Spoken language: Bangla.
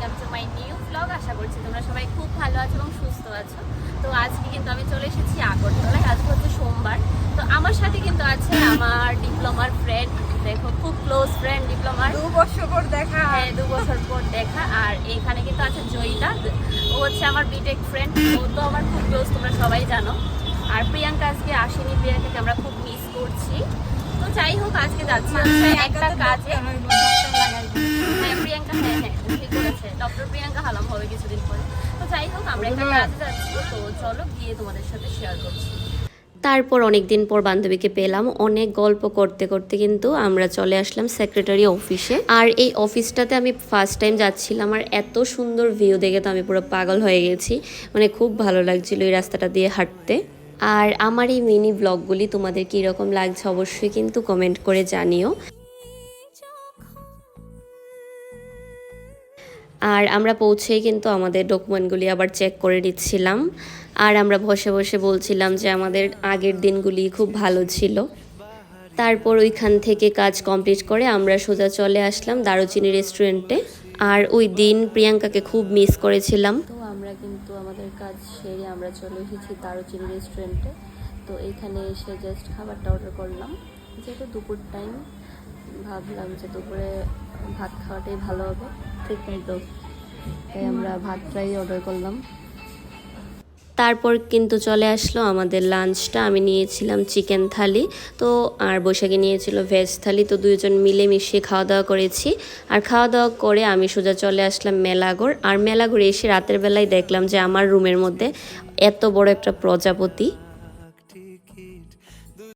Welcome to my new blog. আশা করছি তোমরা সবাই খুব ভালো আছো এবং সুস্থ আছো। তো আজকে কিন্তু আমি চলে এসেছি আগরতলায়। আজকে হচ্ছে সোমবার। তো আমার সাথে কিন্তু আছে আমার ডিপ্লোমার ফ্রেন্ড, দেখো খুব ক্লোজ ফ্রেন্ড ডিপ্লোমার, 2 বছর পর দেখা। হ্যাঁ 2 বছর পর দেখা। আর এখানে কিন্তু আছে জয়িতা, ও হচ্ছে আমার বিটেক ফ্রেন্ড, ও তো আমার খুব ক্লোজ, তোমরা সবাই জানো। আর প্রিয়াঙ্কা আজকে আসেনি, প্রিয়াঙ্কাকে আমরা খুব মিস করছি। তো যাই হোক, আজকে যাচ্ছি হচ্ছে একটা কাজে। হ্যাঁ প্রিয়াঙ্কা, হ্যাঁ হ্যাঁ ঠিক বলেছে, ডক্টর প্রিয়াঙ্কা হালাম হবে কিছুদিন পরে। তো যাই হোক, আমরা একটা কাজে যাচ্ছি, তো চলো গিয়ে তোমাদের সাথে শেয়ার করছি। তারপর অনেক দিন পর বান্ধবীকে পেলাম, অনেক গল্প করতে করতে কিন্তু আমরা চলে আসলাম সেক্রেটারি অফিসে। আর এই অফিসটাতে আমি ফার্স্ট টাইম যাচ্ছিলাম, আর এত সুন্দর ভিউ দেখে তো আমি পুরো পাগল হয়ে গেছি। মানে খুব ভালো লাগছিল এই রাস্তাটা দিয়ে হাঁটতে। আর আমার এই মিনি ব্লগগুলি তোমাদের কীরকম লাগছে অবশ্যই কিন্তু কমেন্ট করে জানিও। আর আমরা পৌঁছেই কিন্তু আমাদের ডকুমেন্টগুলি আবার চেক করে নিচ্ছিলাম। আর আমরা বসে বসে বলছিলাম যে আমাদের আগের দিনগুলি খুব ভালো ছিল। তারপর ওইখান থেকে কাজ কমপ্লিট করে আমরা সোজা চলে আসলাম দারুচিনি রেস্টুরেন্টে। আর ওই দিন প্রিয়াঙ্কাকে খুব মিস করেছিলাম। তো আমরা কিন্তু আমাদের কাজ সেরে আমরা চলে এসেছি দারুচিনি রেস্টুরেন্টে। তো এইখানে এসে জাস্ট খাবারটা অর্ডার করলাম, যেহেতু দুপুর টাইম ভাবলাম যে দুপুরে ভাত খাওয়াটাই ভালো হবে, ঠিক তাই তো, তাই আমরা ভাতটাই অর্ডার করলাম। তারপর কিন্তু চলে আসলো আমাদের লাঞ্চটা। আমি নিয়েছিলাম চিকেন থালি, তো আর বৈশাখী নিয়েছিল ভেজ থালি। তো দুইজন মিলে মিশিয়ে খাওয়া দাওয়া করেছি। আর খাওয়া দাওয়া করে আমি সোজা চলে আসলাম মেলাঘর। আর মেলাঘরে এসে রাতের বেলায় দেখলাম যে আমার রুমের মধ্যে এত বড় একটা প্রজাপতি।